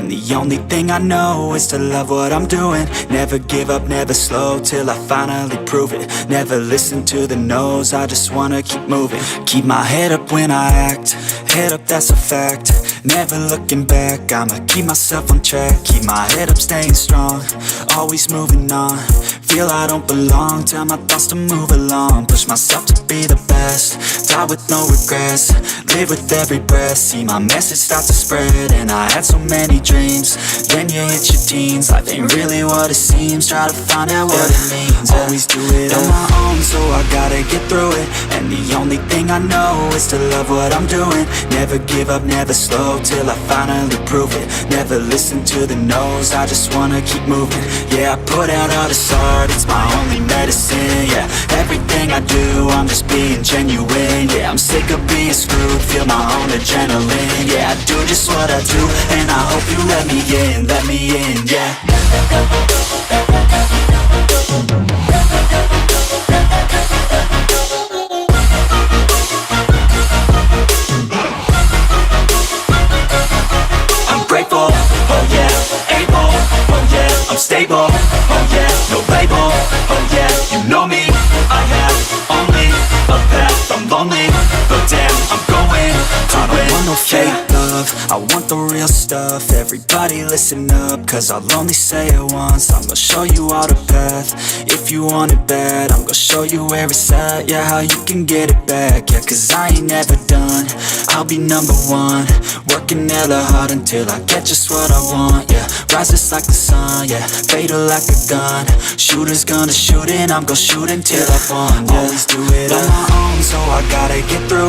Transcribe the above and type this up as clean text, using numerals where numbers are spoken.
And the only thing I know is to love what I'm doing. Never give up, never slow, till I finally prove it. Never listen to the no's, I just wanna keep moving. Keep my head up when I act, head up, that's a fact. Never looking back, I'ma keep myself on track. Keep my head up, staying strong, always moving on. Feel I don't belong, tell my thoughts to move along. Push myself to be the best, die with no regrets. Live with every breath, see my message start to spread. And I had so many dreams, then you hit your teens. Life ain't really what it seems, try to find out what it means. Always do it on my own, so I gotta get through it. And the only thing I know is to love what I'm doing. Never give up, never slow, till I finally prove it. Never listen to the no's, I just wanna keep moving. Yeah, I put out all this art, it's my only medicine. Yeah, everything I do, I'm just being genuine. Yeah, I'm sick of being screwed, feel my own adrenaline. Yeah, I do just what I do, and I hope you let me in, yeah. I'm grateful, oh yeah, able, oh yeah, I'm stable, oh yeah, no label, oh yeah, you know me, I have only a path, I'm lonely, but damn, I'm going to win. I don't want no fake love, I want the real stuff. Everybody listen up, cause I'll only say it once. I'm gonna show you all the path, if you want it bad. I'm gonna show you where it's at, yeah, how you can get it back. Yeah, cause I ain't never done, I'll be number one. Working hella hard until I get just what I want, yeah. Rises like the sun, yeah, fatal like a gun. Shooter's gonna shoot and I'm gonna shoot until I won, yeah. Always do it on my own, so I gotta get through.